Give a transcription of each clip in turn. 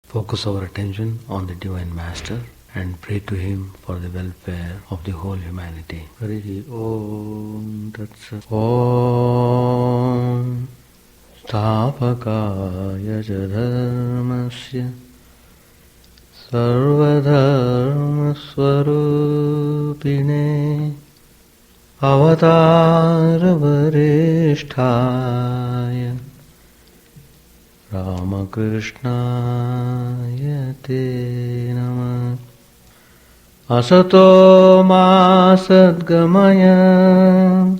focus our attention on the Divine Master and pray to Him for the welfare of the whole humanity. Hari Om Tat Sat. Om Sthapakaya Dharmasya Sarvadharma Swarupine Avatara Varisthaya Ramakrishna Te Namah. Asato ma sadgamaya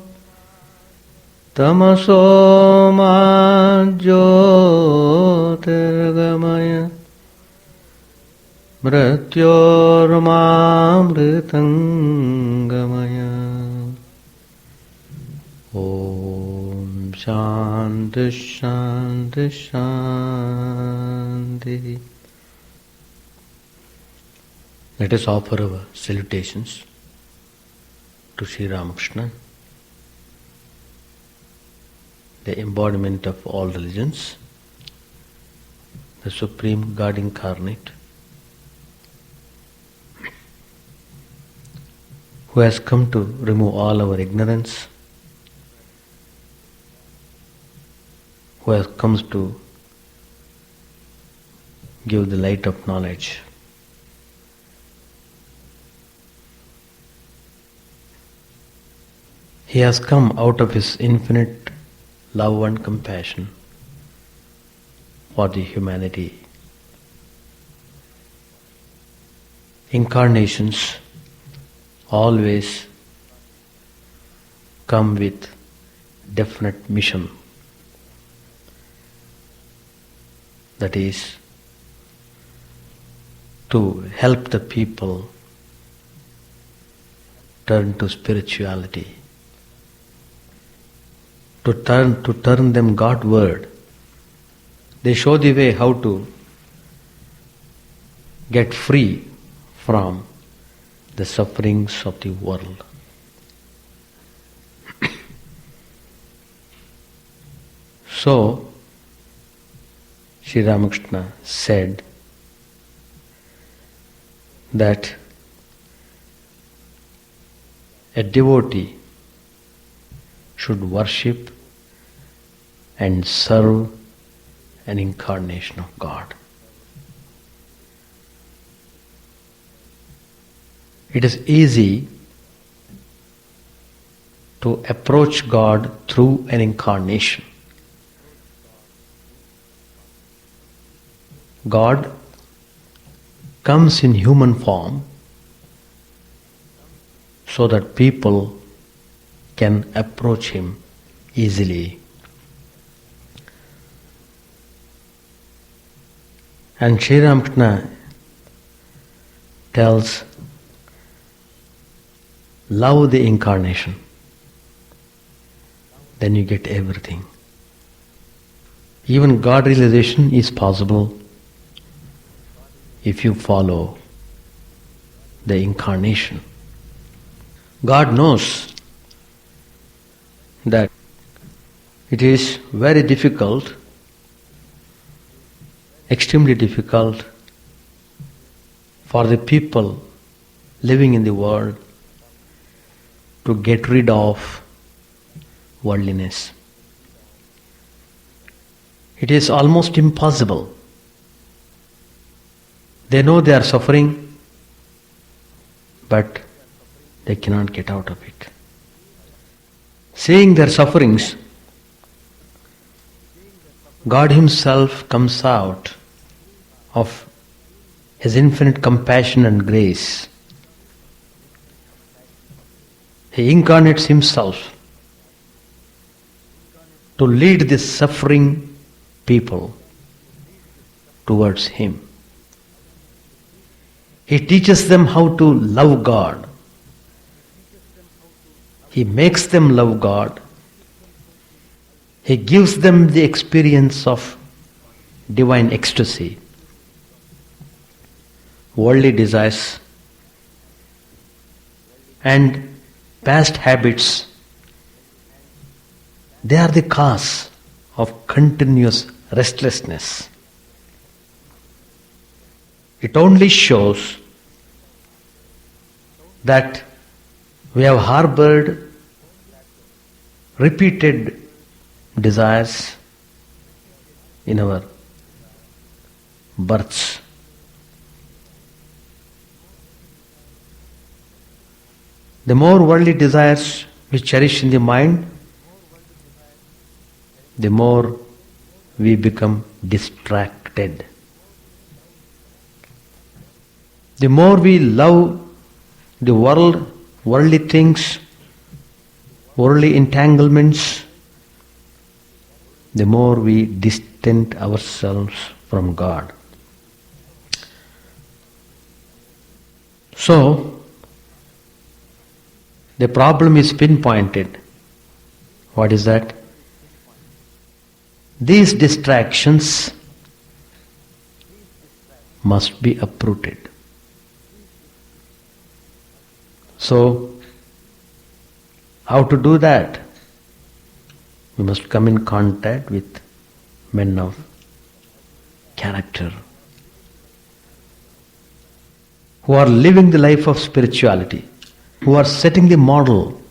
tamaso ma jyotirgamaya mrityormamritangamaya. Om Shanti Shanti Shanti. Let us offer our salutations to Sri Ramakrishna, the embodiment of all religions, the Supreme God Incarnate, who has come to remove all our ignorance, who has come to give the light of knowledge. He has come out of His infinite love and compassion for the humanity. Incarnations always come with definite mission. That is, to help the people turn to spirituality, to turn them Godward. They show the way how to get free from the sufferings of the world. So, Sri Ramakrishna said that a devotee should worship and serve an incarnation of God. It is easy to approach God through an incarnation. God comes in human form so that people can approach Him easily. And Sri Ramakrishna tells, love the incarnation, then you get everything. Even God realization is possible if you follow the incarnation. God knows that it is very difficult, extremely difficult for the people living in the world to get rid of worldliness. It is almost impossible. They know they are suffering, but they cannot get out of it. Seeing their sufferings, God Himself comes out of His infinite compassion and grace. He incarnates Himself to lead this suffering people towards Him. He teaches them how to love God. He makes them love God. He gives them the experience of divine ecstasy. Worldly desires and past habits, they are the cause of continuous restlessness. It only shows that we have harbored repeated desires in our births. The more worldly desires we cherish in the mind, the more we become distracted. The more we love the world, worldly things, worldly entanglements, the more we distance ourselves from God. So, the problem is pinpointed. What is that? These distractions must be uprooted. So, how to do that? We must come in contact with men of character, who are living the life of spirituality, who are setting the model,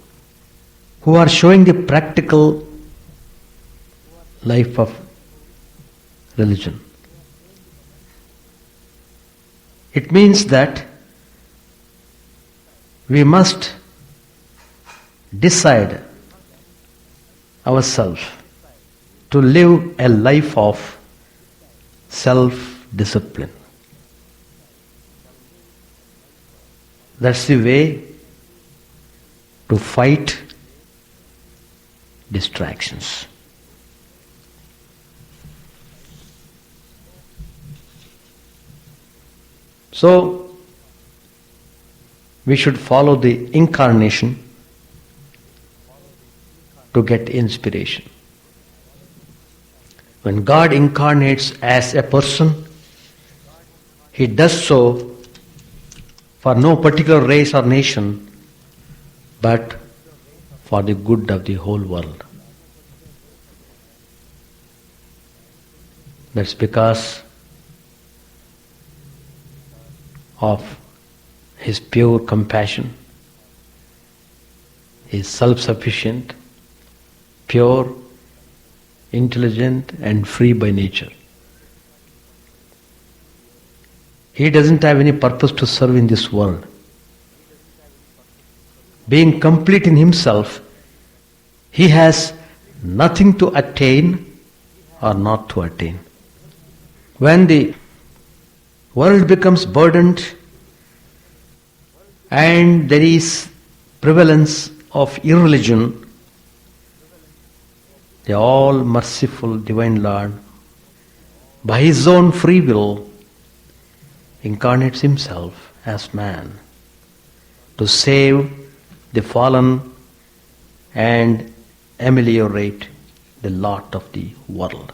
who are showing the practical life of religion. It means that we must decide ourselves to live a life of self-discipline. That's the way to fight distractions. So, we should follow the incarnation to get inspiration. When God incarnates as a person, He does so for no particular race or nation, but for the good of the whole world. That's because of His pure compassion. He is self-sufficient, pure, intelligent and free by nature. He doesn't have any purpose to serve in this world. Being complete in Himself, He has nothing to attain or not to attain. When the world becomes burdened and there is prevalence of irreligion, the all-merciful Divine Lord, by His own free will, incarnates Himself as man to save the fallen and ameliorate the lot of the world.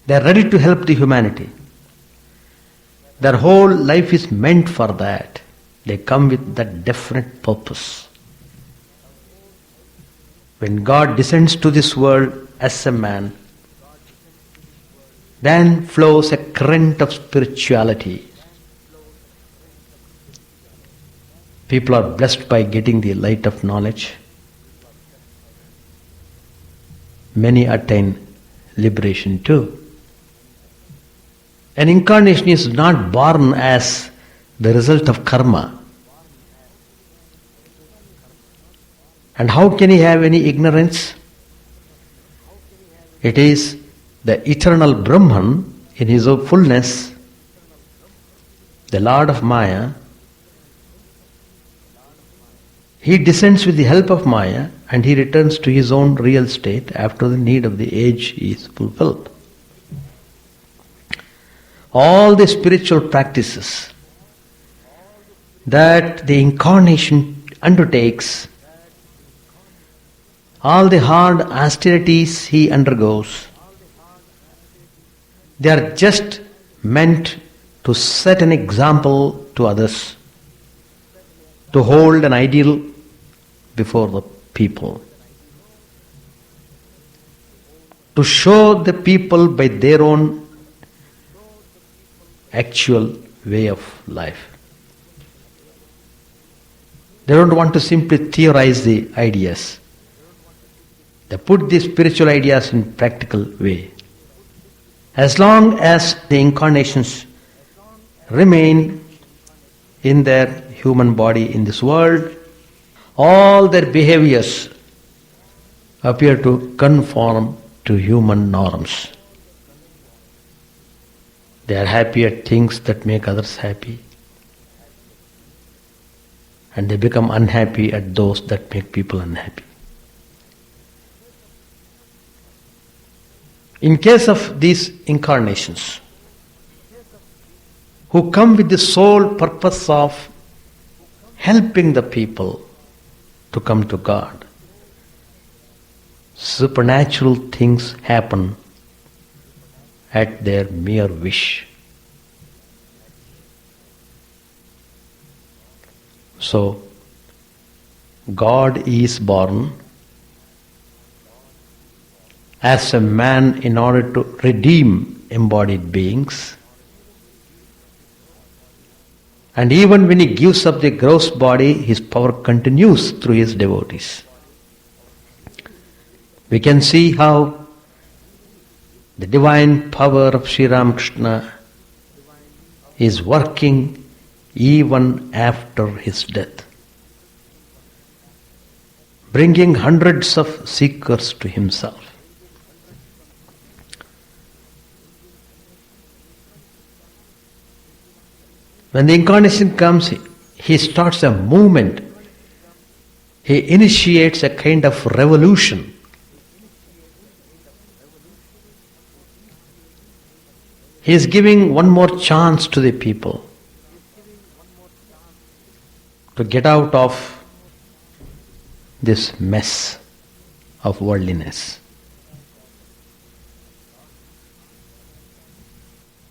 They are ready to help the humanity. Their whole life is meant for that. They come with that definite purpose. When God descends to this world as a man, then flows a current of spirituality. People are blessed by getting the light of knowledge. Many attain liberation too. An incarnation is not born as the result of karma. And how can he have any ignorance? It is the eternal Brahman in his own fullness, the Lord of Maya. He descends with the help of Maya and he returns to his own real state after the need of the age is fulfilled. All the spiritual practices that the incarnation undertakes, all the hard austerities he undergoes, they are just meant to set an example to others, to hold an ideal before the people. to show the people by their own actual way of life. They don't want to simply theorize the ideas. They put the spiritual ideas in practical way. As long as the incarnations remain in their human body in this world, all their behaviors appear to conform to human norms. They are happy at things that make others happy, and they become unhappy at those that make people unhappy. In case of these incarnations, who come with the sole purpose of helping the people to come to God, supernatural things happen at their mere wish. So, God is born as a man in order to redeem embodied beings. And even when he gives up the gross body, his power continues through his devotees. We can see how the divine power of Sri Ramakrishna is working even after his death, bringing hundreds of seekers to himself. When the incarnation comes, he starts a movement. He initiates a kind of revolution. He is giving one more chance to the people to get out of this mess of worldliness.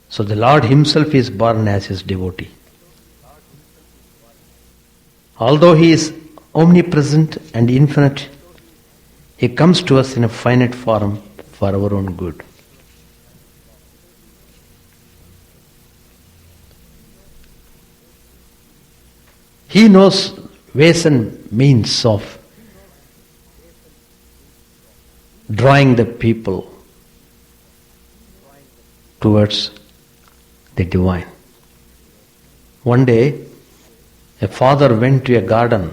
So the Lord himself is born as his devotee. Although he is omnipresent and infinite, he comes to us in a finite form for our own good. He knows ways and means of drawing the people towards the divine. One day, a father went to a garden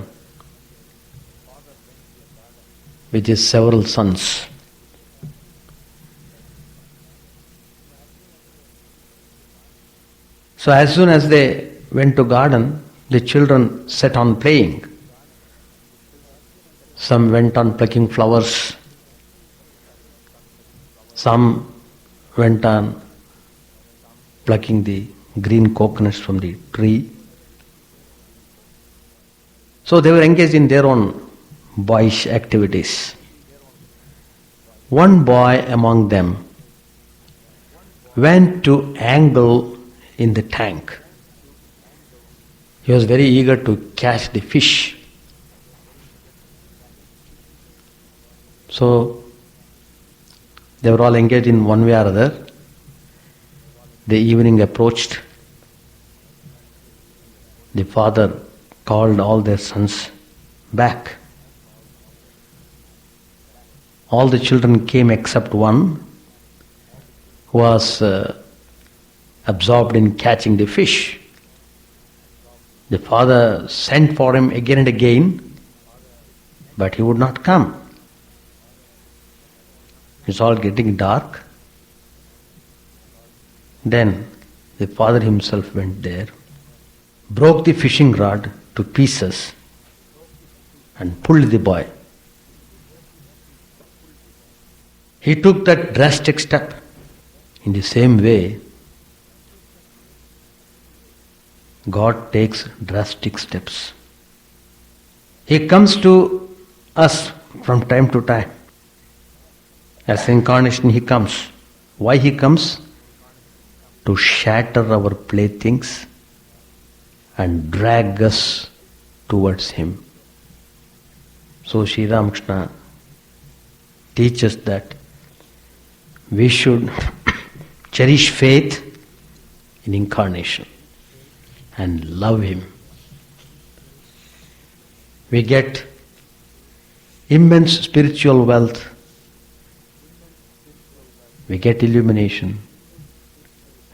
with his several sons. So as soon as they went to garden, the children set on playing. Some went on plucking flowers. Some went on plucking the green coconuts from the tree. So they were engaged in their own boyish activities. One boy among them went to angle in the tank. He was very eager to catch the fish. So they were all engaged in one way or other. The evening approached. The father called all their sons back. All the children came except one who was absorbed in catching the fish. The father sent for him again and again, but he would not come. It's all getting dark. Then the father himself went there, broke the fishing rod to pieces and pulled the boy. He took that drastic step. In the same way, God takes drastic steps. He comes to us from time to time. As incarnation he comes. Why he comes? To shatter our playthings and drag us towards him. So Sri Ramakrishna teaches that we should cherish faith in incarnation and love Him. We get immense spiritual wealth. We get illumination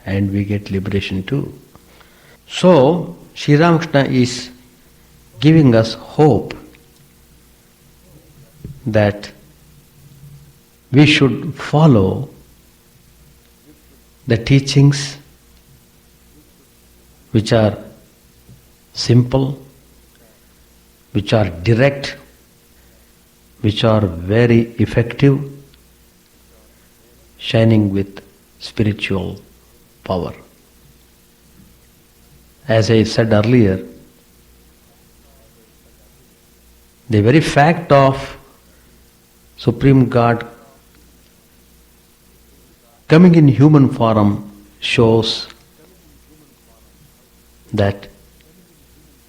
and we get liberation too. So, Sri Ramakrishna is giving us hope that we should follow the teachings which are simple, which are direct, which are very effective, shining with spiritual power. As I said earlier, the very fact of Supreme God coming in human form shows that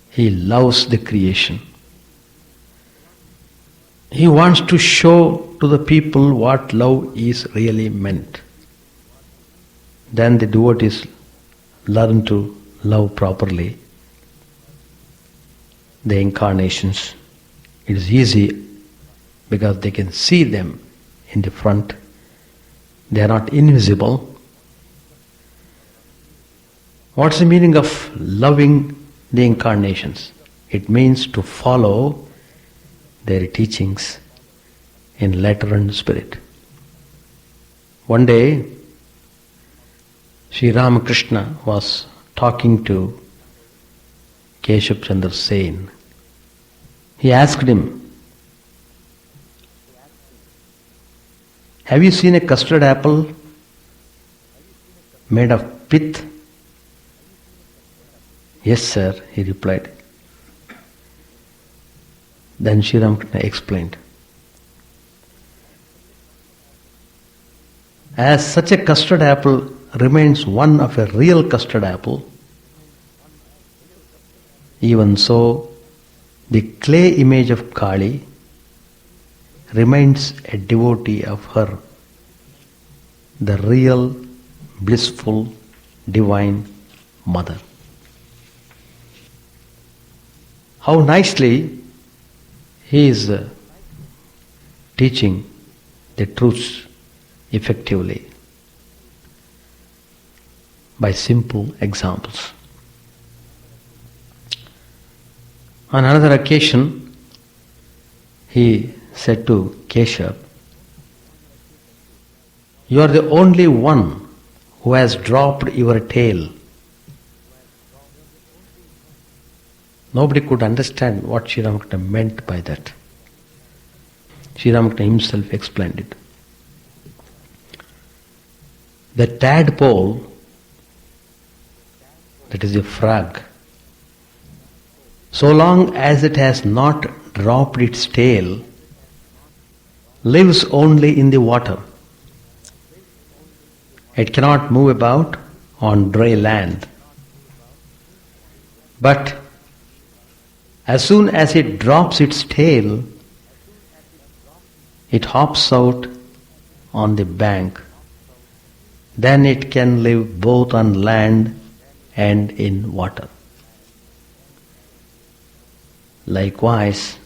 He loves the creation. He wants to show to the people what love is really meant. Then the devotees learn to love properly the incarnations. It is easy because they can see them in the front. They are not invisible. What's the meaning of loving the incarnations? It means to follow their teachings in letter and spirit. One day, Sri Ramakrishna was talking to Keshav Chandra Sen. He asked him, "Have you seen a custard apple made of pith?" "Yes, sir," he replied. Then Sri Ramakrishna explained, as such a custard apple remains one of a real custard apple, even so the clay image of Kali remains a devotee of her, the real, blissful, divine mother. How nicely he is teaching the truths effectively by simple examples. On another occasion, he said to Keshav, "You are the only one who has dropped your tail." Nobody could understand what Sri Ramakrishna meant by that. Sri Ramakrishna himself explained it. The tadpole, that is a frog, so long as it has not dropped its tail, lives only in the water. It cannot move about on dry land. But as soon as it drops its tail, it hops out on the bank. Then it can live both on land and in water. Likewise,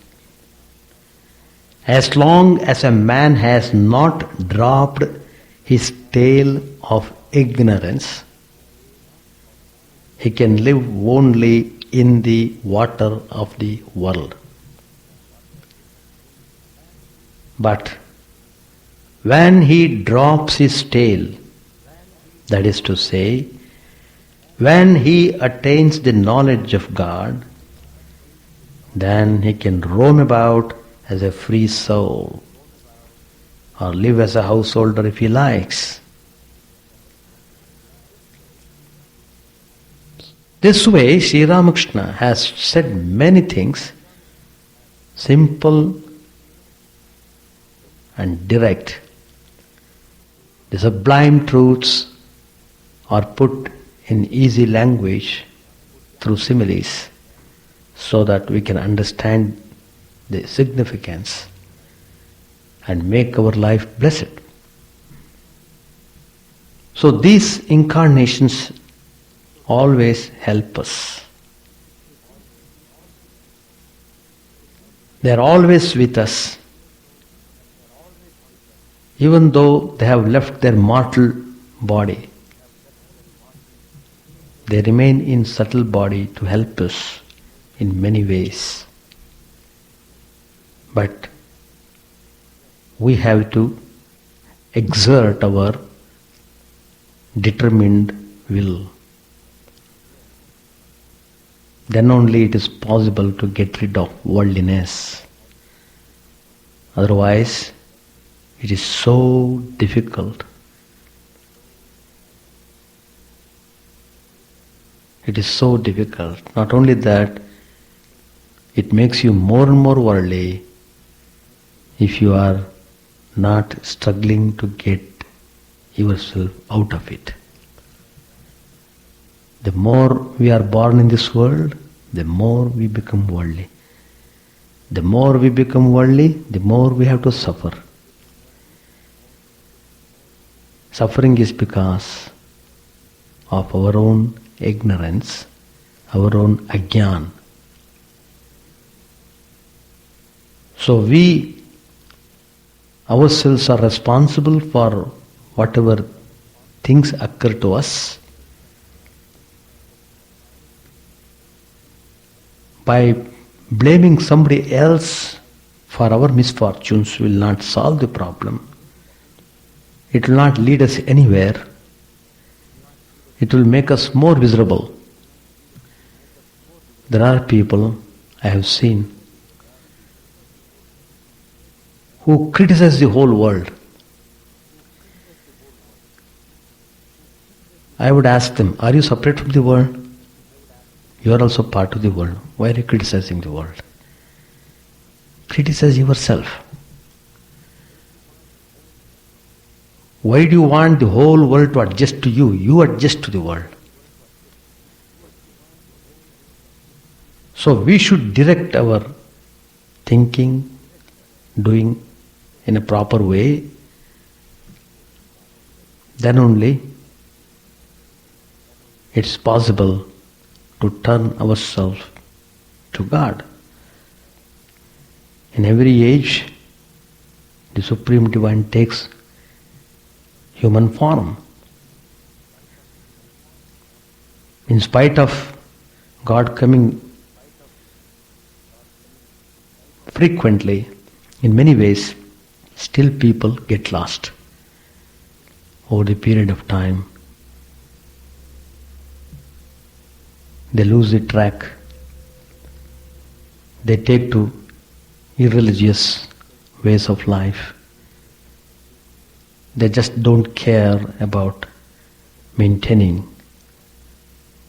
as long as a man has not dropped his tail of ignorance, he can live only in the water of the world. But when he drops his tail, that is to say, when he attains the knowledge of God, then he can roam about as a free soul or live as a householder if he likes. This way, Sri Ramakrishna has said many things, simple and direct. The sublime truths are put in easy language through similes so that we can understand the significance and make our life blessed. So these incarnations always help us. They are always with us. Even though they have left their mortal body, they remain in subtle body to help us in many ways. But we have to exert our determined will. Then only it is possible to get rid of worldliness. Otherwise, it is so difficult. It is so difficult. Not only that, it makes you more and more worldly if you are not struggling to get yourself out of it. The more we are born in this world, the more we become worldly. The more we become worldly, the more we have to suffer. Suffering is because of our own ignorance, our own ajnan. So we ourselves are responsible for whatever things occur to us. By blaming somebody else for our misfortunes will not solve the problem. It will not lead us anywhere. It will make us more miserable. There are people I have seen who criticize the whole world. I would ask them, are you separate from the world? You are also part of the world. Why are you criticizing the world? Criticize yourself. Why do you want the whole world to adjust to you? You adjust to the world. So we should direct our thinking, doing in a proper way. Then only it's possible to turn ourselves to God. In every age, the Supreme Divine takes human form. In spite of God coming frequently, in many ways, still people get lost over the period of time. They lose the track. They take to irreligious ways of life. They just don't care about maintaining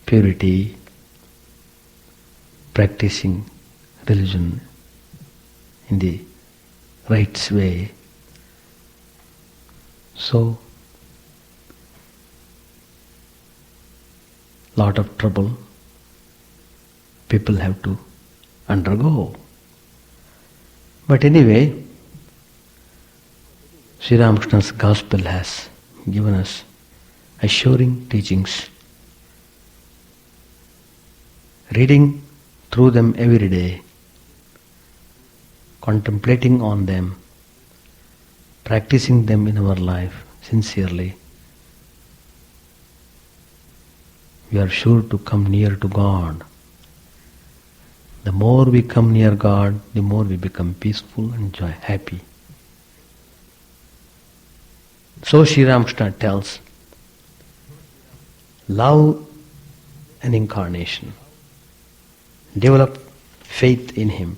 purity, practicing religion in the right way. So, lot of trouble people have to undergo. But anyway, Sri Ramakrishna's gospel has given us assuring teachings. Reading through them every day, contemplating on them, practicing them in our life sincerely, we are sure to come near to God. The more we come near God, the more we become peaceful and happy. So Sri Ramakrishna tells, love an incarnation. Develop faith in Him.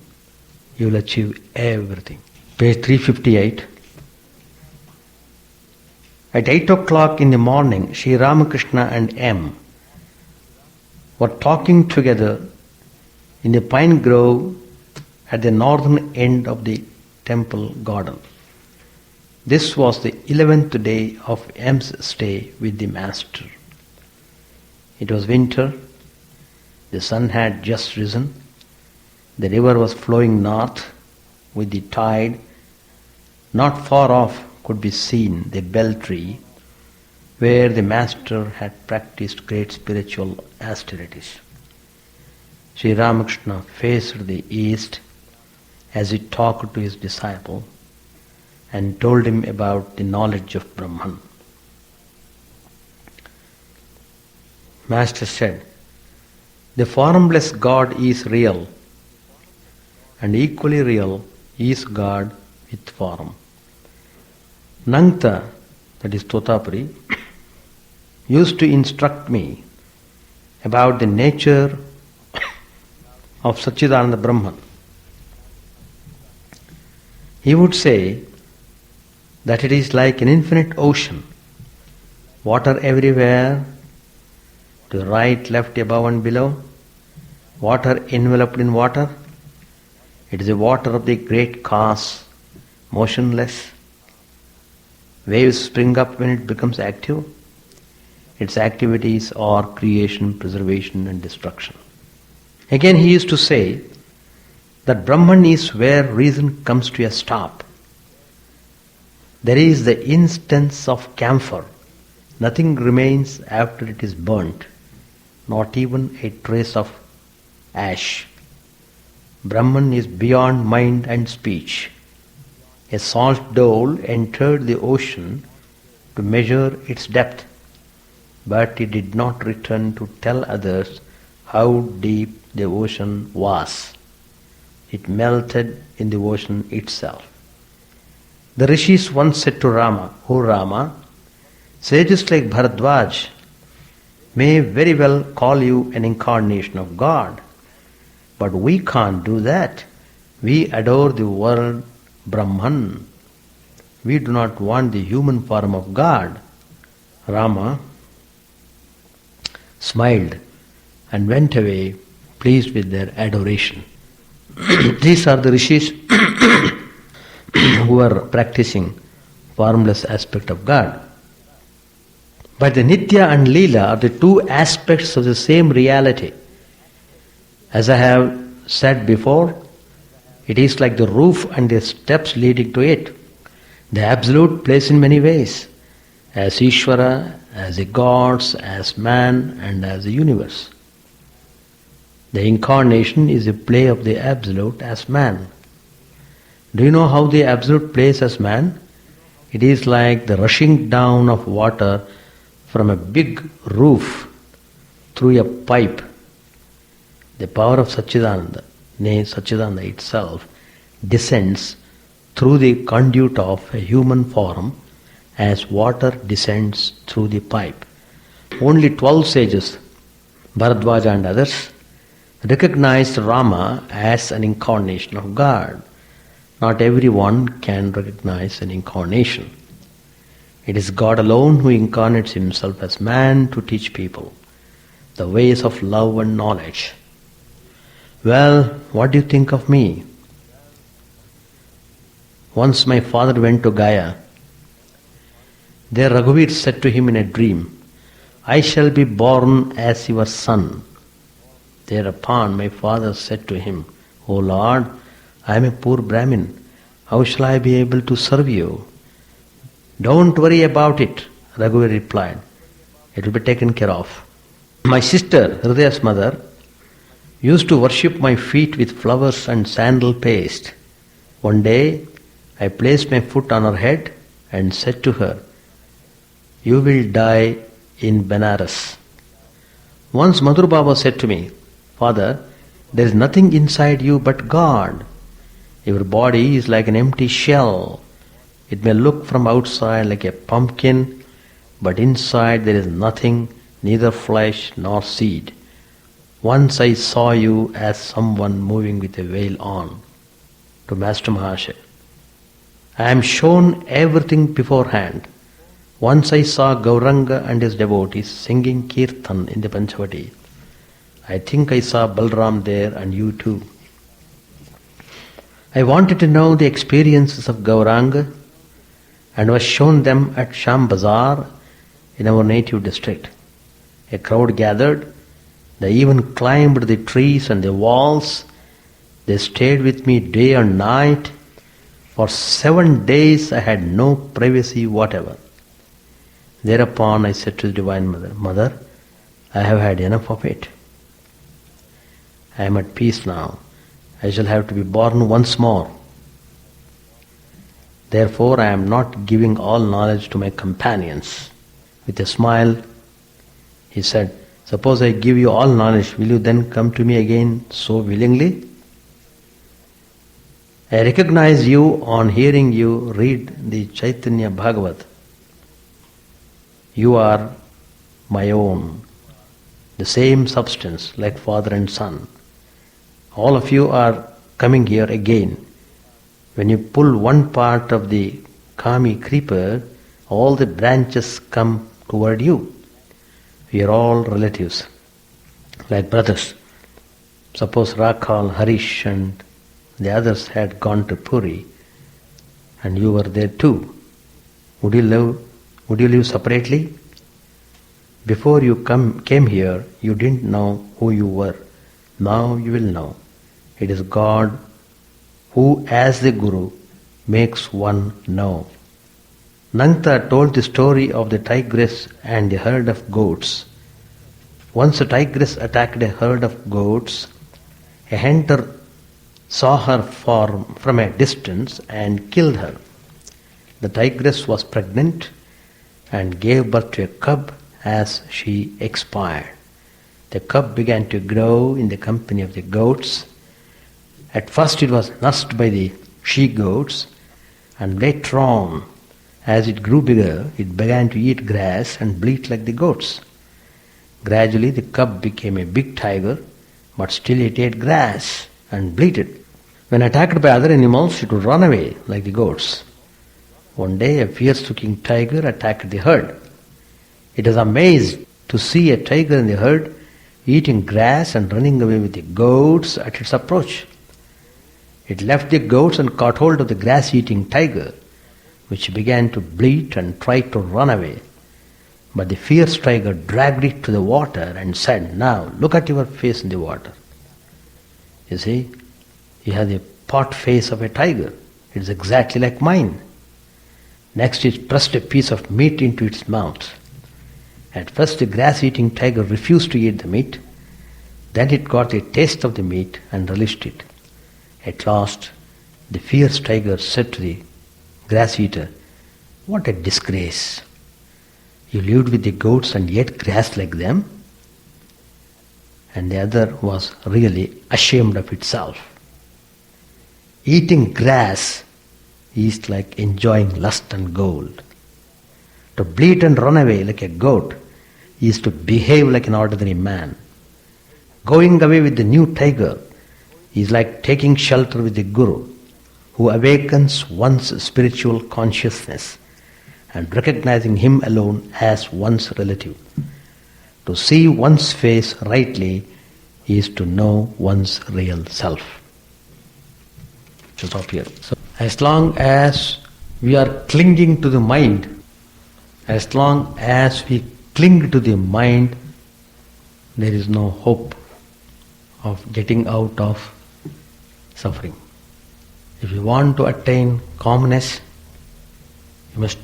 You will achieve everything. Page 358. At 8 o'clock in the morning, Sri Ramakrishna and M were talking together in a pine grove at the northern end of the temple garden. This was the 11th day of M's stay with the Master. It was winter. The sun had just risen. The river was flowing north with the tide. Not far off could be seen the bell tree where the Master had practiced great spiritual austerities. Sri Ramakrishna faced the east as he talked to his disciple and told him about the knowledge of Brahman. Master said, "The formless God is real, and equally real is God with form." Nangta, that is Totapuri, used to instruct me about the nature of Satchidananda Brahman. He would say that it is like an infinite ocean, water everywhere, to the right, left, above and below, water enveloped in water. It is the water of the great cause, motionless. Waves spring up when it becomes active. Its activities are creation, preservation and destruction. Again he used to say that Brahman is where reason comes to a stop. There is the instance of camphor. Nothing remains after it is burnt, not even a trace of ash. Brahman is beyond mind and speech. A salt dole entered the ocean to measure its depth, but it did not return to tell others how deep the ocean was. It melted in the ocean itself. The rishis once said to Rama, "O Rama, sages like Bharadwaj may very well call you an incarnation of God, but we can't do that. We adore the word Brahman. We do not want the human form of God." Rama smiled and went away, pleased with their adoration. These are the rishis who are practicing formless aspect of God. But the Nitya and Leela are the two aspects of the same reality. As I have said before, it is like the roof and the steps leading to it. The Absolute plays in many ways, as Ishvara, as the gods, as man and as the universe. The incarnation is a play of the Absolute as man. Do you know how the Absolute plays as man? It is like the rushing down of water from a big roof through a pipe. The power of Satchidananda, nay Satchidananda itself, descends through the conduit of a human form as water descends through the pipe. Only 12 sages, Bharadwaja and others, recognized Rama as an incarnation of God. Not everyone can recognize an incarnation. It is God alone who incarnates himself as man to teach people the ways of love and knowledge. Well, what do you think of me? Once my father went to Gaya. There Raghuvir said to him in a dream, "I shall be born as your son." Thereupon my father said to him, "O Lord, I am a poor Brahmin. How shall I be able to serve you?" "Don't worry about it," Raghuvir replied. "It will be taken care of." My sister, Hridaya's mother, used to worship my feet with flowers and sandal paste. One day, I placed my foot on her head and said to her, "You will die in Benares." Once Madhur Baba said to me, "Father, there is nothing inside you but God. Your body is like an empty shell. It may look from outside like a pumpkin, but inside there is nothing, neither flesh nor seed. Once I saw you as someone moving with a veil on." To Master Mahasaya, "I am shown everything beforehand. Once I saw Gauranga and his devotees singing Kirtan in the Panchavati. I think I saw Balram there and you too. I wanted to know the experiences of Gauranga and was shown them at Sham Bazar in our native district. A crowd gathered. They even climbed the trees and the walls. They stayed with me day and night. For 7 days I had no privacy whatever. Thereupon I said to the Divine Mother, Mother, I have had enough of it. I am at peace now. I shall have to be born once more. Therefore I am not giving all knowledge to my companions. With a smile, he said, suppose I give you all knowledge, will you then come to me again so willingly? I recognize you on hearing you read the Chaitanya Bhagavat. You are my own, the same substance like father and son. All of you are coming here again. When you pull one part of the kami creeper, all the branches come toward you. We are all relatives, like brothers. Suppose Rakhal, Harish and the others had gone to Puri and you were there too. Would you live separately? Before you came here, you didn't know who you were. Now you will know. It is God who, as the Guru, makes one know. Nangta told the story of the tigress and the herd of goats. Once a tigress attacked a herd of goats. A hunter saw her from a distance and killed her. The tigress was pregnant and gave birth to a cub as she expired. The cub began to grow in the company of the goats. At first it was nursed by the she-goats, and later on, as it grew bigger, it began to eat grass and bleat like the goats. Gradually the cub became a big tiger, but still it ate grass and bleated. When attacked by other animals, it would run away like the goats. One day a fierce-looking tiger attacked the herd. It was amazed to see a tiger in the herd eating grass and running away with the goats at its approach. It left the goats and caught hold of the grass-eating tiger, which began to bleat and tried to run away. But the fierce tiger dragged it to the water and said, now look at your face in the water. You see, you have the pot face of a tiger. It is exactly like mine. Next it pressed a piece of meat into its mouth. At first the grass-eating tiger refused to eat the meat. Then it got a taste of the meat and relished it. At last the fierce tiger said to the grass-eater, what a disgrace! You lived with the goats and ate grass like them? And the other was really ashamed of itself. Eating grass is like enjoying lust and gold. To bleat and run away like a goat is to behave like an ordinary man. Going away with the new tiger is like taking shelter with the Guru, who awakens one's spiritual consciousness and recognizing him alone as one's relative. To see one's face rightly is to know one's real self. To stop here. So, as long as we are clinging to the mind, as long as we cling to the mind, there is no hope of getting out of suffering. If you want to attain calmness, you must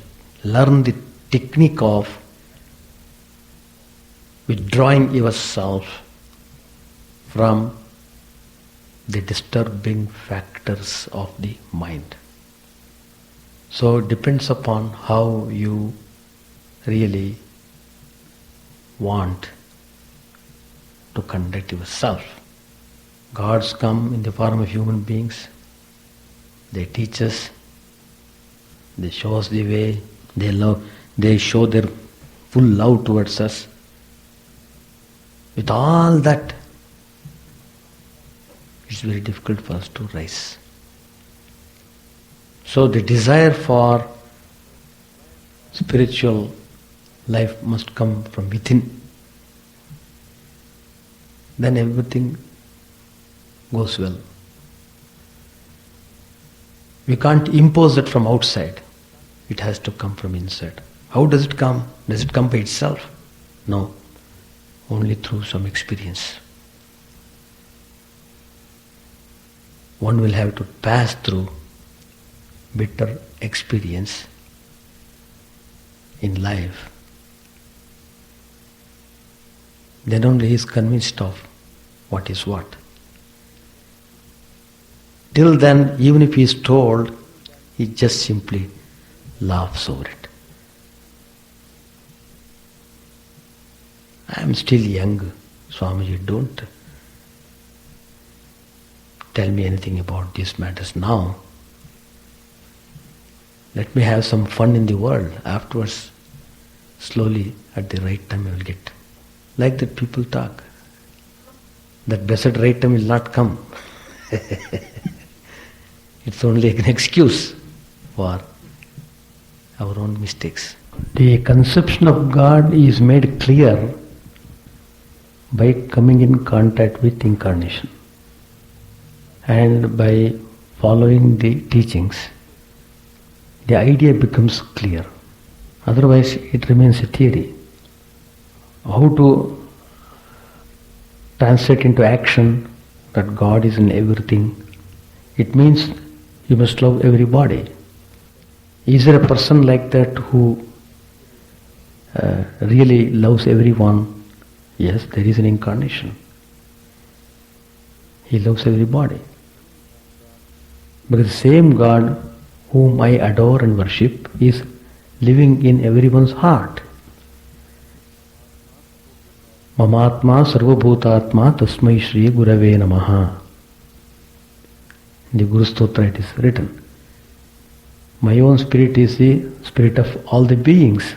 learn the technique of withdrawing yourself from the disturbing factors of the mind. So it depends upon how you really want to conduct yourself. Gods come in the form of human beings. They teach us, they show us the way, they love, they show their full love towards us. With all that, it's very difficult for us to rise. So the desire for spiritual life must come from within. Then everything goes well. We can't impose it from outside. It has to come from inside. How does it come? Does it come by itself? No. Only through some experience. One will have to pass through bitter experience in life then only he is convinced of what is what. Till then, even if he is told, he just simply laughs over it. I am still young, Swamiji, don't tell me anything about these matters now. Let me have some fun in the world. Afterwards, slowly, at the right time I will get. Like that people talk. That blessed right time will not come. It's only an excuse for our own mistakes. The conception of God is made clear by coming in contact with incarnation and by following the teachings. The idea becomes clear. Otherwise, it remains a theory. How to translate into action that God is in everything? It means you must love everybody. Is there a person like that who really loves everyone? Yes, there is an incarnation. He loves everybody. Because the same God whom I adore and worship is living in everyone's heart. Mamatma sarvabhutatma tasmai shri gurave namaha. In the Guru Stotra it is written. My own spirit is the spirit of all the beings.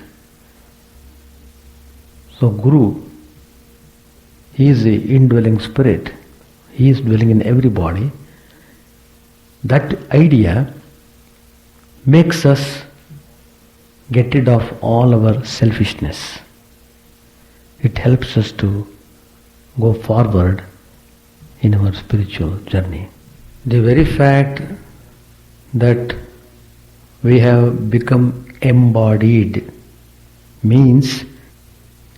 So Guru, he is the indwelling spirit. He is dwelling in everybody. That idea makes us get rid of all our selfishness. It helps us to go forward in our spiritual journey. The very fact that we have become embodied means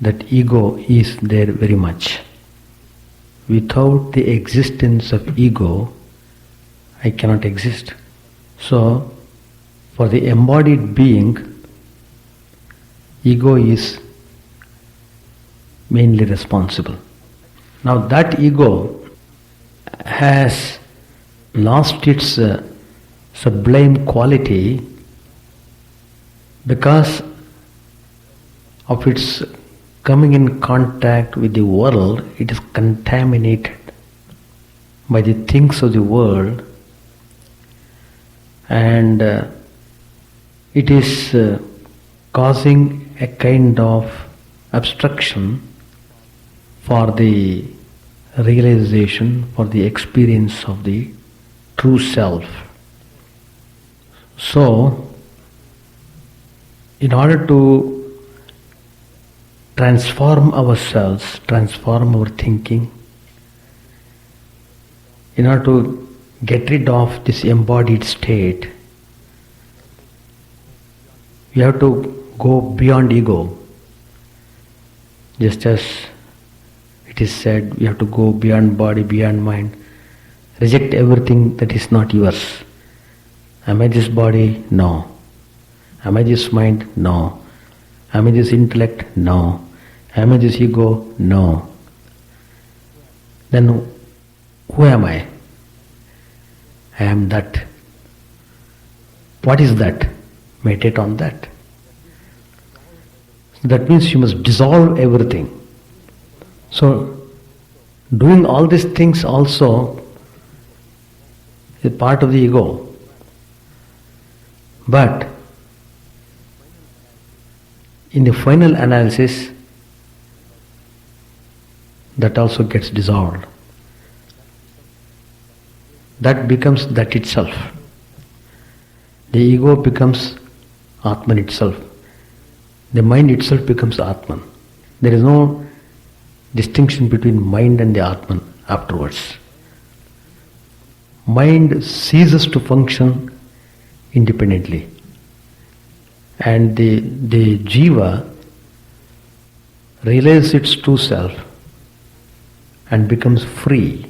that ego is there very much. Without the existence of ego, I cannot exist. So, for the embodied being, ego is mainly responsible. Now that ego has lost its sublime quality because of its coming in contact with the world. It is contaminated by the things of the world, and it is causing a kind of obstruction for the realization, for the experience of the true self. So, in order to transform ourselves, transform our thinking, in order to get rid of this embodied state, we have to go beyond ego. Just as it is said, we have to go beyond body, beyond mind. Reject everything that is not yours. Am I this body? No. Am I this mind? No. Am I this intellect? No. Am I this ego? No. Then who am I? I am that. What is that? Meditate on that. That means you must dissolve everything. So, doing all these things also is part of the ego. But in the final analysis, that also gets dissolved. That becomes that itself. The ego becomes Atman itself. The mind itself becomes Atman. There is no distinction between mind and the Atman afterwards. Mind ceases to function independently, and the jiva realizes its true self and becomes free.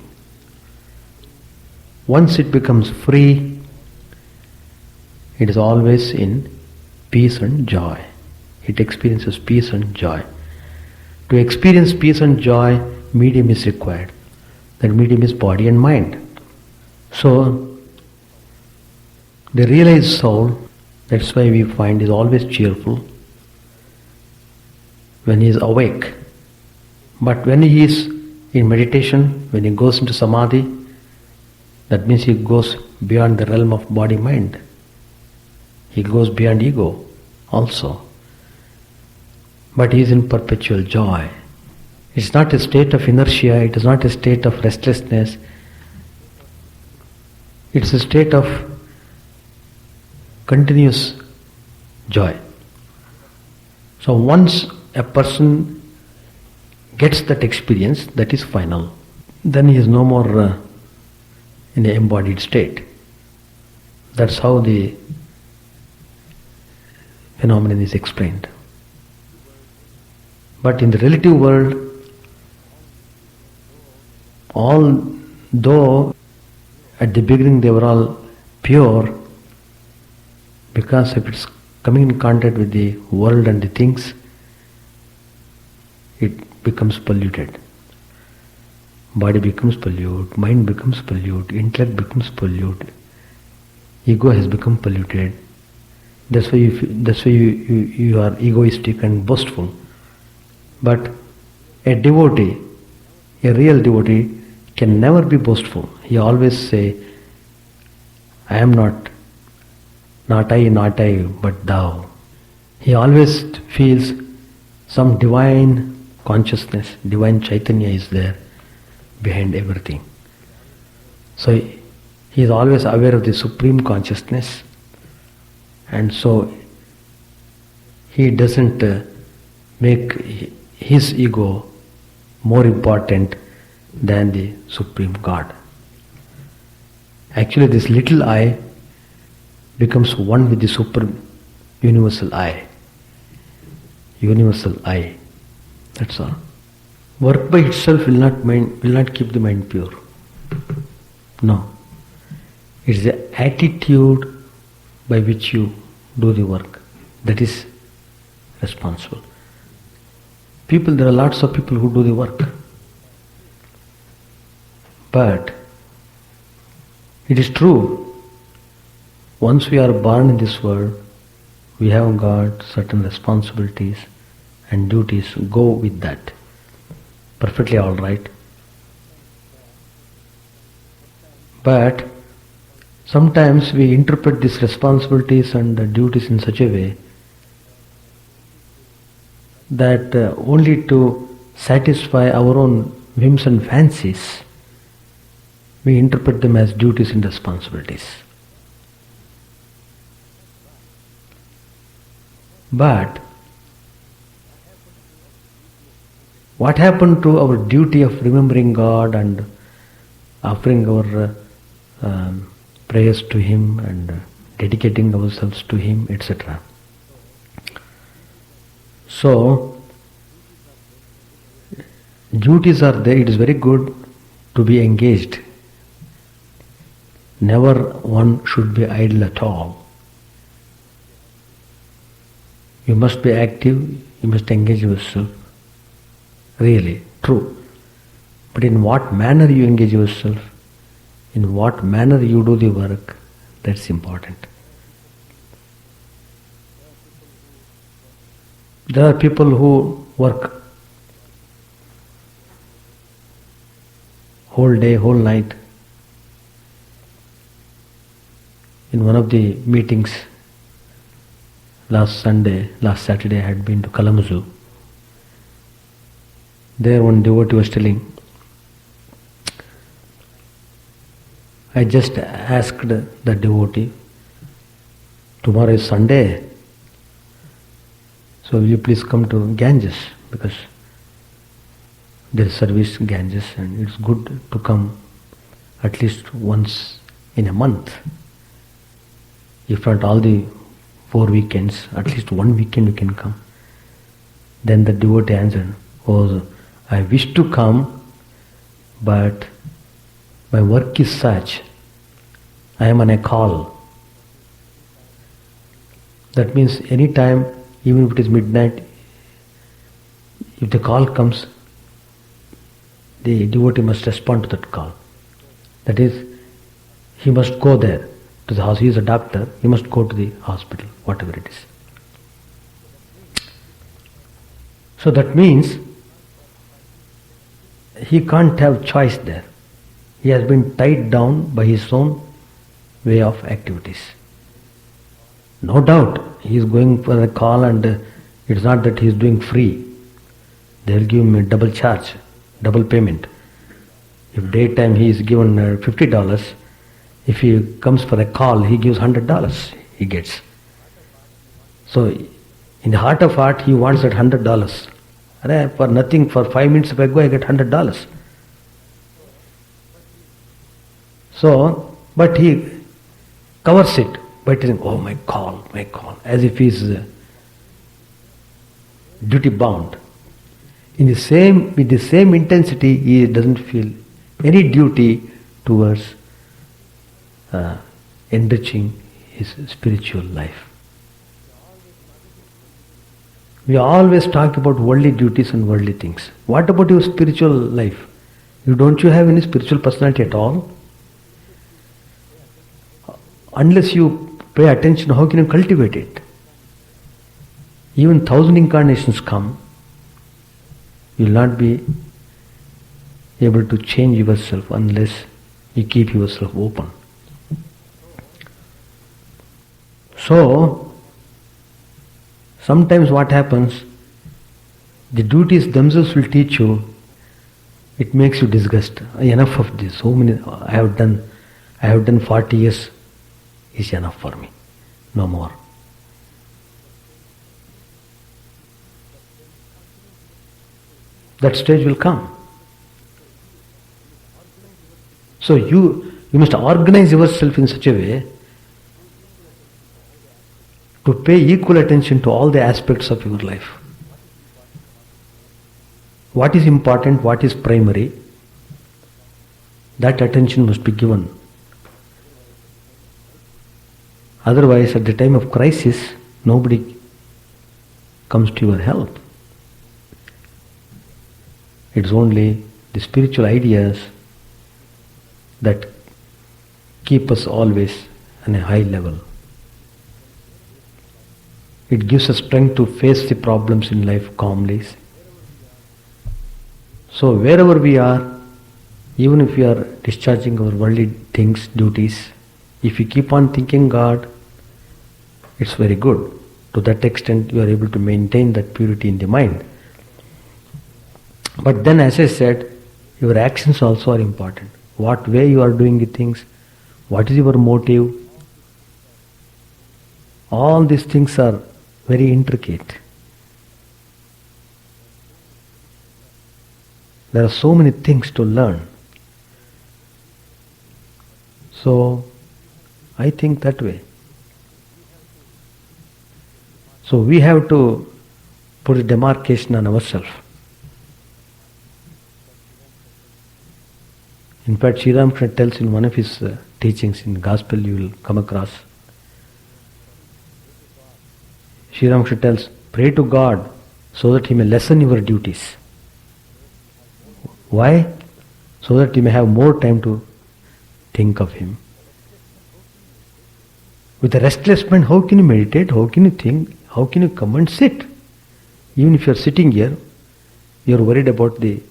Once it becomes free, it is always in peace and joy. It experiences peace and joy. To experience peace and joy, medium is required. That medium is body and mind. So, the realized soul, that's why we find, is always cheerful when he is awake. But when he is in meditation, when he goes into samadhi, that means he goes beyond the realm of body-mind. He goes beyond ego also. But he is in perpetual joy. It's not a state of inertia, it is not a state of restlessness. It's a state of continuous joy. So once a person gets that experience, that is final. Then he is no more in the embodied state. That's how the phenomenon is explained. But in the relative world, although at the beginning they were all pure, because if it's coming in contact with the world and the things, it becomes polluted. Body becomes polluted, mind becomes polluted, intellect becomes polluted, ego has become polluted. That's why you are egoistic and boastful. But a devotee, a real devotee, can never be boastful. He always say, I am not I, but thou. He always feels some divine consciousness, divine Chaitanya is there behind everything. So he is always aware of the supreme consciousness, and so he doesn't make his ego more important than the Supreme God. Actually, this little I becomes one with the super universal I. Universal I. That's all. Work by itself will not keep the mind pure. No. It's the attitude by which you do the work that is responsible. There are lots of people who do the work. But it is true, once we are born in this world, we have got certain responsibilities and duties. Go with that. Perfectly all right. But sometimes we interpret these responsibilities and duties in such a way that only to satisfy our own whims and fancies, we interpret them as duties and responsibilities. But what happened to our duty of remembering God and offering our prayers to Him and dedicating ourselves to Him, etc.? So, duties are there. It is very good to be engaged. Never one should be idle at all. You must be active, you must engage yourself. Really, true. But in what manner you engage yourself, in what manner you do the work, that's important. There are people who work whole day, whole night. In one of the meetings last Saturday I had been to Kalamazoo. There one devotee was telling, I just asked the devotee, tomorrow is Sunday, so will you please come to Ganges, because there is service Ganges and it's good to come at least once in a month. If not all the 4 weekends, at least one weekend you can come. Then the devotee answered, oh, I wish to come, but my work is such, I am on a call. That means any time, even if it is midnight, If the call comes, the devotee must respond to that call. That is, he must go there to the house. He is a doctor, he must go to the hospital, whatever it is. So that means he can't have choice there. He has been tied down by his own way of activities. No doubt he is going for a call, and it's not that he is doing free. They will give him a double charge, double payment. If daytime he is given $50, if he comes for a call, he gives $100, he gets. So in the heart of heart, he wants that $100. And for nothing, for 5 minutes if I go, I get $100. So, but he covers it by telling, oh, my call, as if he is duty bound. With the same intensity, he doesn't feel any duty towards enriching his spiritual life. We always talk about worldly duties and worldly things. What about your spiritual life? Don't you have any spiritual personality at all? Unless you pay attention, how can you cultivate it? Even 1,000 incarnations come, you will not be able to change yourself unless you keep yourself open. So, sometimes what happens, the duties themselves will teach you, it makes you disgust. Enough of this, so many, I have done 40 years, is enough for me, no more. That stage will come. So you must organize yourself in such a way to pay equal attention to all the aspects of your life. What is important, what is primary, that attention must be given. Otherwise, at the time of crisis, nobody comes to your help. It's only the spiritual ideas that keep us always on a high level. It gives us strength to face the problems in life calmly. So wherever we are, even if we are discharging our worldly things, duties, if you keep on thinking God, it's very good. To that extent, you are able to maintain that purity in the mind. But then, as I said, your actions also are important. What way you are doing the things, what is your motive, all these things are very intricate. There are so many things to learn. So, I think that way. So we have to put a demarcation on ourselves. In fact, Sri Ramakrishna tells in one of his teachings in Gospel, you will come across. Sri Ramakrishna tells, pray to God so that He may lessen your duties. Why? So that you may have more time to think of Him. With a restless mind, how can you meditate? How can you think? How can you come and sit? Even if you are sitting here, you are worried about the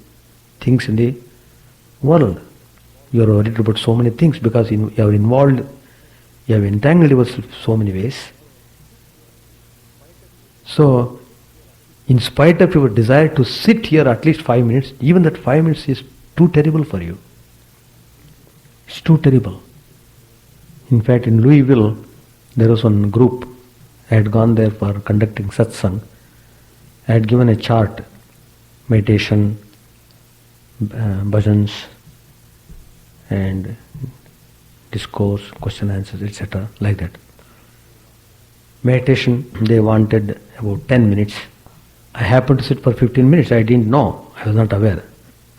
things in the world. You are worried about so many things because you are involved, you have entangled yourself so many ways. So, in spite of your desire to sit here at least 5 minutes, even that 5 minutes is too terrible for you. It's too terrible. In fact, in Louisville, there was one group. I had gone there for conducting satsang. I had given a chart, meditation, bhajans, and discourse, question answers, etc. like that. Meditation, they wanted about 10 minutes. I happened to sit for 15 minutes. I didn't know. I was not aware.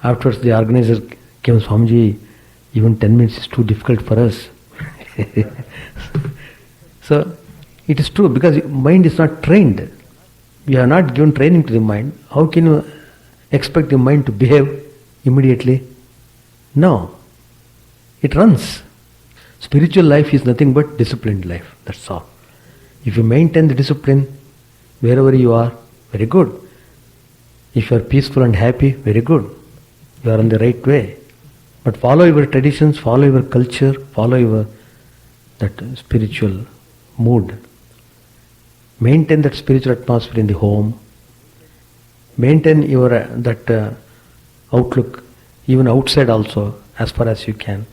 Afterwards, the organizer came, Swamiji, even 10 minutes is too difficult for us. So, it is true because mind is not trained. You have not given training to the mind. How can you expect the mind to behave immediately? No. It runs. Spiritual life is nothing but disciplined life. That's all. If you maintain the discipline wherever you are, very good. If you are peaceful and happy, very good. You are on the right way. But follow your traditions, follow your culture, follow your that spiritual mood. Maintain that spiritual atmosphere in the home. Maintain your that outlook even outside also as far as you can.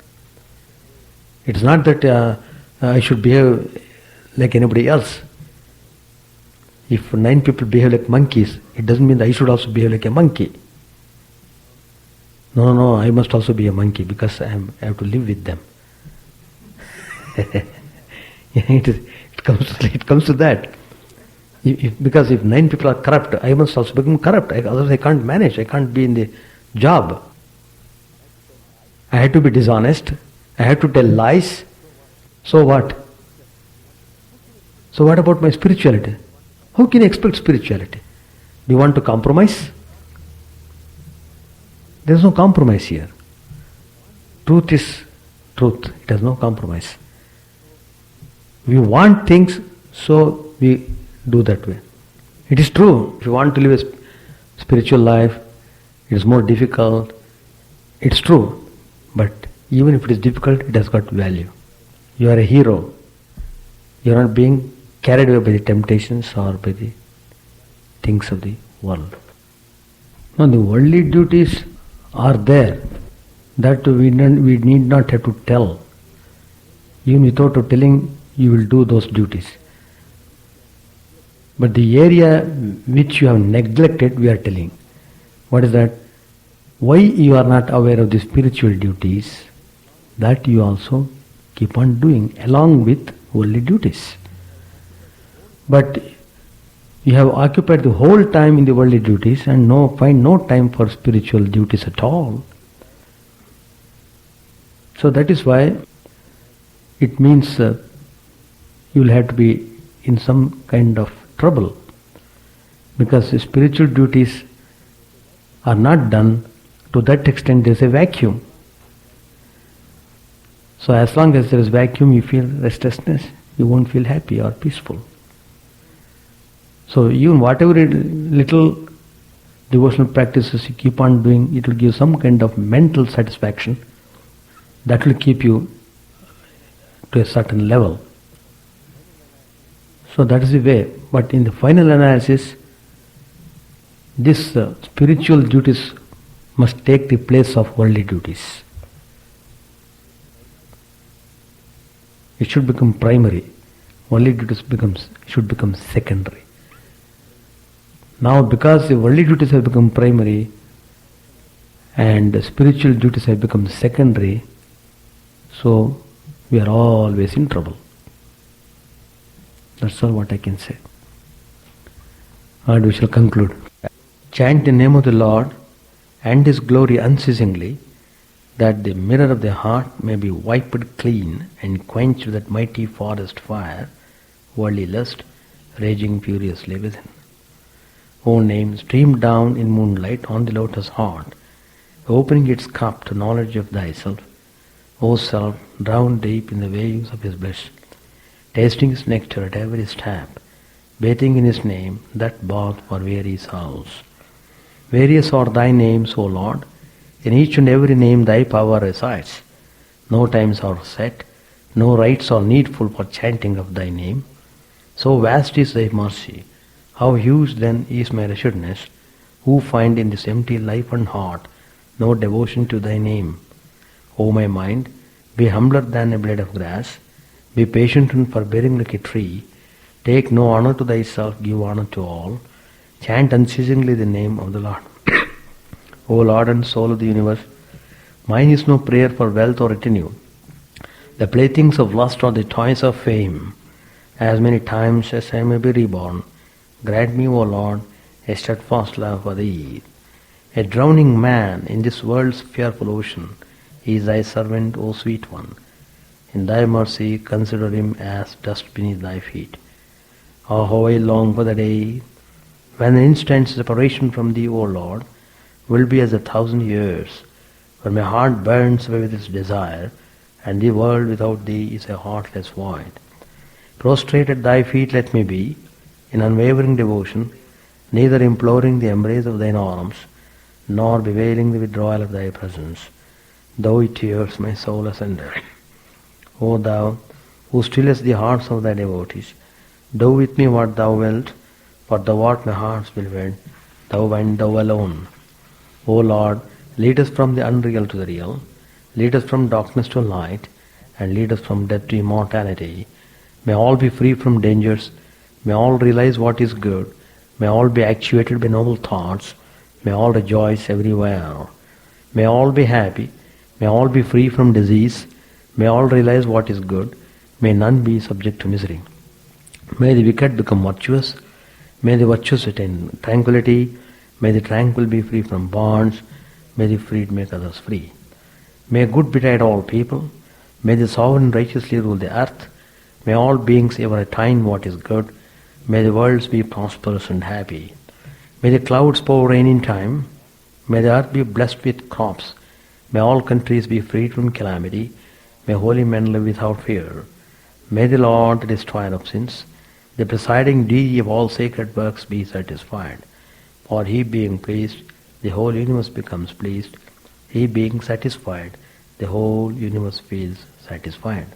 It's not that I should behave like anybody else. If 9 people behave like monkeys, it doesn't mean that I should also behave like a monkey. No, I must also be a monkey because I have to live with them. It comes to that. Because if 9 people are corrupt, I must also become corrupt. Otherwise I can't manage, I can't be in the job. I had to be dishonest, I had to tell lies. So what? So what about my spirituality? How can you expect spirituality? Do you want to compromise? There is no compromise here. Truth is truth. It has no compromise. We want things, so we do that way. It is true. If you want to live a spiritual life, it is more difficult. It's true. But even if it is difficult, it has got value. You are a hero. You are not being carried away by the temptations or by the things of the world. Now the worldly duties are there. That we need not have to tell. Even without telling, you will do those duties. But the area which you have neglected, we are telling. What is that? Why you are not aware of the spiritual duties, that you also keep on doing along with worldly duties. But you have occupied the whole time in the worldly duties and find no time for spiritual duties at all. So that is why it means you will have to be in some kind of trouble, because the spiritual duties are not done. To that extent there is a vacuum. So as long as there is vacuum, you feel restlessness, you won't feel happy or peaceful. So even whatever little devotional practices you keep on doing, it will give some kind of mental satisfaction that will keep you to a certain level. So that is the way. But in the final analysis, this spiritual duties must take the place of worldly duties. It should become primary. Worldly duties should become secondary. Now because the worldly duties have become primary and the spiritual duties have become secondary, so we are always in trouble. That's all what I can say. And we shall conclude. Chant the name of the Lord and His glory unceasingly, that the mirror of the heart may be wiped clean and quenched with that mighty forest fire, worldly lust, raging furiously within. O name, stream down in moonlight on the lotus heart, opening its cup to knowledge of thyself. O self, drowned deep in the waves of His bliss, tasting His nectar at every step, bathing in His name, that bath for weary souls. Various are thy names, O Lord. In each and every name thy power resides. No times are set, no rites are needful for chanting of thy name. So vast is thy mercy. How huge then is my wretchedness, who find in this empty life and heart no devotion to thy name. O my mind, be humbler than a blade of grass, be patient and forbearing like a tree, take no honor to thyself, give honor to all, chant unceasingly the name of the Lord. O Lord and soul of the universe, mine is no prayer for wealth or retinue. The playthings of lust or the toys of fame. As many times as I may be reborn, grant me, O Lord, a steadfast love for thee. A drowning man in this world's fearful ocean is thy servant, O sweet one. In thy mercy consider him as dust beneath thy feet. Oh, how I long for the day when the instant separation from thee, O Lord, will be as 1,000 years, for my heart burns away with its desire, and the world without thee is a heartless void. Prostrate at thy feet let me be, in unwavering devotion, neither imploring the embrace of thine arms, nor bewailing the withdrawal of thy presence, though it tears my soul asunder. O thou, who stillest the hearts of thy devotees, do with me what thou wilt, for thou art my heart's beloved, thou and thou alone. O Lord, lead us from the unreal to the real, lead us from darkness to light, and lead us from death to immortality. May all be free from dangers, may all realize what is good, may all be actuated by noble thoughts, may all rejoice everywhere. May all be happy, may all be free from disease, may all realize what is good, may none be subject to misery. May the wicked become virtuous, may the virtuous attain tranquility, may the tranquil be free from bonds, may the freed make others free. May good betide all people, may the sovereign righteously rule the earth, may all beings ever attain what is good, may the worlds be prosperous and happy. May the clouds pour rain in time, may the earth be blessed with crops, may all countries be freed from calamity, may holy men live without fear. May the Lord, the destroyer of sins, the presiding deity of all sacred works, be satisfied. For he being pleased, the whole universe becomes pleased. He being satisfied, the whole universe feels satisfied.